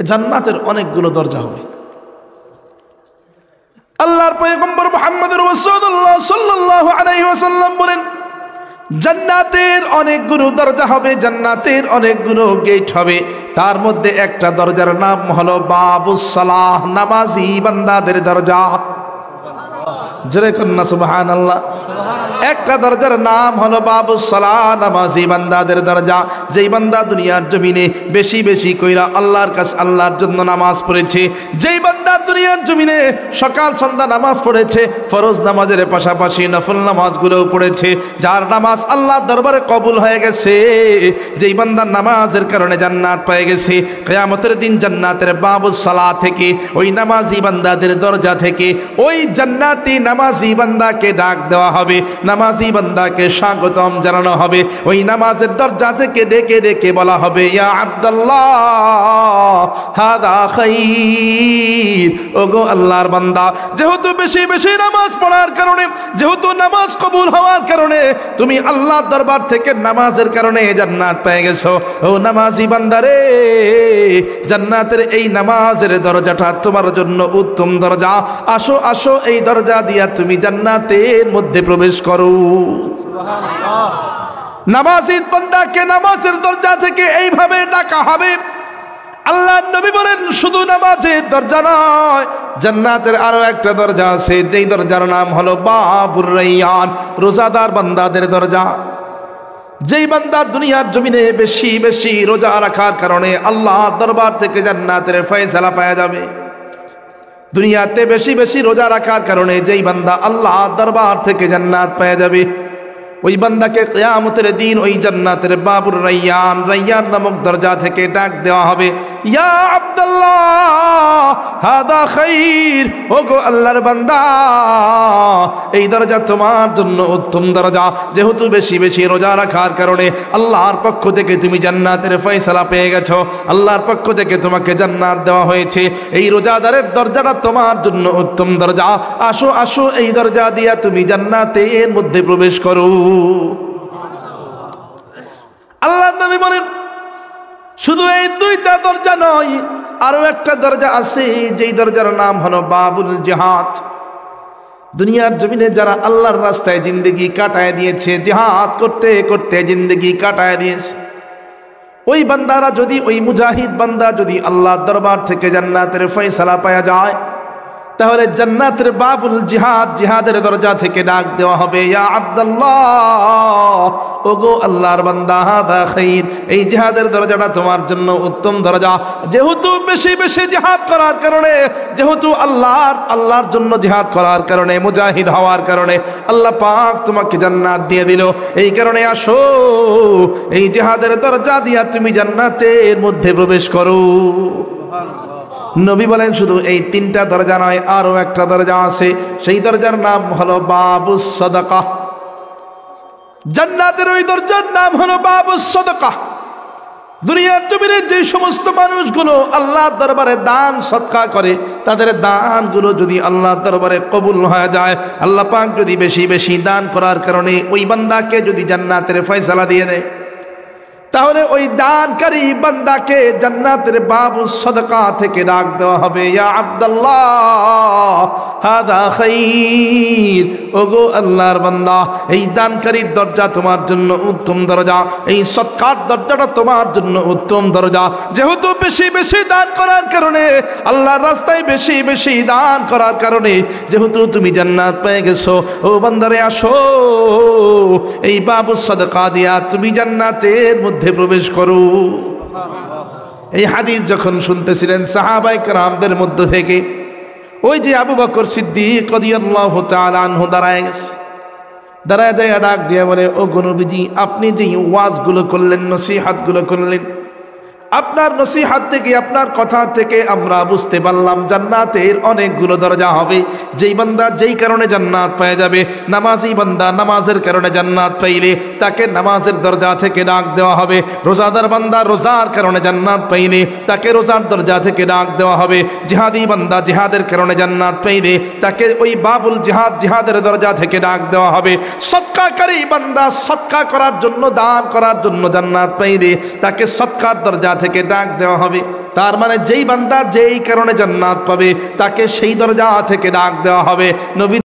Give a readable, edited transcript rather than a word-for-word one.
জান্নাতের অনেকগুলো দরজা হবে। আল্লাহর পয়গম্বর মুহাম্মদুর রাসূলুল্লাহ সাল্লাল্লাহু আলাইহি ওয়াসাল্লাম বলেন, জান্নাতের অনেকগুলো দরজা হবে, জান্নাতের অনেকগুলো গেট হবে। তার মধ্যে একটা দরজার নাম হলো বাবুস সালাহ, নামাজি বান্দাদের দরজা। জোরে কন্যা সুবহানাল্লাহ। একটা দরজার নাম হলো বাবুস সালাহ, নামাজি বান্দাদের দরজা। যেই বান্দা দুনিয়ার জমিনে বেশি বেশি কইরা আল্লাহর কাছে আল্লাহর জন্য নামাজ পড়েছে, যেই বান্দা দুনিয়ার জমিনে সকাল সন্ধ্যা নামাজ পড়েছে, ফরজ নামাজের পাশাপাশি নফল নামাজগুলোও পড়েছে, যার নামাজ আল্লাহর দরবারে কবুল হয়ে গেছে, যেই বান্দা নামাজের কারণে জান্নাত পেয়ে গেছে, কিয়ামতের দিন জান্নাতের বাবুস সালাহ থেকে, ওই নামাজি বান্দাদের দরজা থেকে ওই জান্নাতি নামাজি বান্দাকে ডাক দেওয়া হবে, নামাজি বান্দাকে স্বাগতম জানানো হবে। ওই নামাজের দরজা থেকে ডেকে ডেকে বলা হবে, ইয়া আব্দুল্লাহ হাদা খাইর। ওগো আল্লাহর বান্দা, যেহেতু বেশি বেশি নামাজ পড়ার কারণে, যেহেতু নামাজ কবুল হওয়ার কারণে তুমি আল্লাহর দরবার থেকে নামাজের কারণে জান্নাত পেয়ে গেছো, ও নামাজি বান্দারে, জান্নাতের এই নামাজের দরজাটা তোমার জন্য উত্তম দরজা। আসো আসো, এই দরজা দিয়া তুমি জান্নাতের মধ্যে প্রবেশ করো। সুবহানাল্লাহ। নামাজি বান্দাকে নামাজের দরজা থেকে এইভাবে ডাকা হবে। আল্লাহর নবী বলেন, শুধু নামাজের দরজা নয়, জান্নাতের আরো একটা দরজা আছে, যেই দরজার নাম হলো বাবুর রায়্যান, রোজাদার বান্দাদের দরজা। যেই বান্দা দুনিয়ার জমিনে বেশি বেশি রোজা রাখার কারণে আল্লাহর দরবার থেকে জান্নাতের ফয়সালা পাওয়া যাবে। দুনিয়াতে বেশি বেশি রোজা রাখার কারণে যেই বান্দা আল্লাহর দরবার থেকে জান্নাত পেয়ে যাবে, ওই বান্দাকে কিয়ামতের দিন ওই জান্নাতের বাবুর রায়্যান, রায়্যান নামক দরজা থেকে ডাক দেওয়া হবে, ইয়া আব্দুল্লাহ হাদা খাইর। ওগো আল্লাহর বান্দা, এই দরজা তোমার জন্য উত্তম দরজা। যেহেতু বেশি বেশি রোজা রাখার কারণে আল্লাহর পক্ষ থেকে তুমি জান্নাতের ফয়সালা পেয়ে গেছো, আল্লাহর পক্ষ থেকে তোমাকে জান্নাত দেওয়া হয়েছে, এই রোজাদারের দরজাটা তোমার জন্য উত্তম দরজা। আসো আসো, এই দরজা দিয়া তুমি জান্নাতের মধ্যে প্রবেশ করো। আল্লাহর নবী বলেন, শুধু এই দুইটা দরজা নয়, আরো একটা দরজা আছে, যেই দরজার নাম হলো বাবুল জিহাদ। দুনিয়ার জমিনে যারা আল্লাহর রাস্তায় জিন্দেগি কাটায় দিয়েছে, জিহাদ করতে করতে জিন্দেগি কাটায় দিয়েছে, ওই বান্দারা যদি, ওই মুজাহিদ বান্দা যদি আল্লাহর দরবার থেকে জান্নাতের ফয়সালা পাওয়া যায়, তাহলে জান্নাতের বাবুল জিহাদ, জিহাদের দরজা থেকে ডাক দেওয়া হবে, ইয়া আব্দুল্লাহ, ওগো আল্লাহর বান্দা হাদা খাইর। এই জিহাদের দরজাটা তোমার জন্য উত্তম দরজা। যেহেতু বেশি বেশি জিহাদ করার কারণে, যেহেতু আল্লাহর জন্য জিহাদ করার কারণে, মুজাহিদ হওয়ার কারণে আল্লাহ পাক তোমাকে জান্নাত দিয়ে দিল। এই কারণে আসো, এই জিহাদের দরজা দিয়া তুমি জান্নাতের মধ্যে প্রবেশ করো। নবী বলেন, শুধু এই তিনটা দরজা নয়, আরো একটা দরজা আছে, সেই দরজার নাম হলো বাবুস সাদাকা। জান্নাতের ওই দরজার নাম হলো বাবুস সাদাকা। দুনিয়ার জমিনে যে সমস্ত মানুষগুলো আল্লাহর দরবারে দান সদকা করে, তাদের দানগুলো যদি আল্লাহর দরবারে কবুল হয়ে যায়, আল্লাহ পাক যদি বেশি বেশি দান করার কারণে ওই বান্দাকে যদি জান্নাতের ফয়সালা দিয়ে দেয়, তাহলে ওই দানকারী বান্দাকে জান্নাতের বাবুস সাদাকা থেকে ডাক দেওয়া হবে, ইয়া আব্দুল্লাহ হাদা খাইর। ওগো আল্লাহর বান্দা, এই দানকারীর দরজা তোমার জন্য উত্তম দরজা, এই সৎকার দরজাটা তোমার জন্য উত্তম দরজা। যেহেতু বেশি বেশি দান করার কারণে, আল্লাহর রাস্তায় বেশি বেশি দান করার কারণে যেহেতু তুমি জান্নাত পেয়ে গেছো, ও বান্দারে আসো, এই বাবুস সাদাকা দিয়া তুমি জান্নাতের মধ্যে প্রবেশ করো। এই হাদিস যখন শুনতেছিলেন সাহাবায়ে কেরামদের মধ্য থেকে ওই যে আবু বকর সিদ্দিক রাদিয়াল্লাহু তাআলা আনহু দাঁড়ায় গেছে, দাঁড়ায় যায় ডাক দিয়ে বলে, ও নবীজি, আপনি যে ওয়াজগুলো করলেন, নসিহতগুলো করলেন, আপনার নসিহত থেকে, আপনার কথা থেকে আমরা বুঝতে পারলাম জান্নাতের অনেকগুলো দরজা হবে। যেই বান্দা যেই কারণে জান্নাত পেয়ে যাবে, নামাজি বান্দা নামাজের কারণে জান্নাত পাইলে তাকে নামাজের দরজা থেকে ডাক দেওয়া হবে, রোজাদার বান্দা রোজার কারণে জান্নাত পাইলে তাকে রোজার দরজা থেকে ডাক দেওয়া হবে, জিহাদি বান্দা জিহাদের কারণে জান্নাত পাইলে তাকে ওই বাবুল জিহাদ, জিহাদের দরজা থেকে ডাক দেওয়া হবে, সৎকারী বান্দা সৎকা করার জন্য, দান করার জন্য জান্নাত পাইলে তাকে সৎকার দরজা থেকে ডাক দেওয়া হবে। তার মানে যেই বান্দা যেই কারণে জান্নাত পাবে তাকে সেই দরজা থেকে ডাক দেওয়া হবে। নবী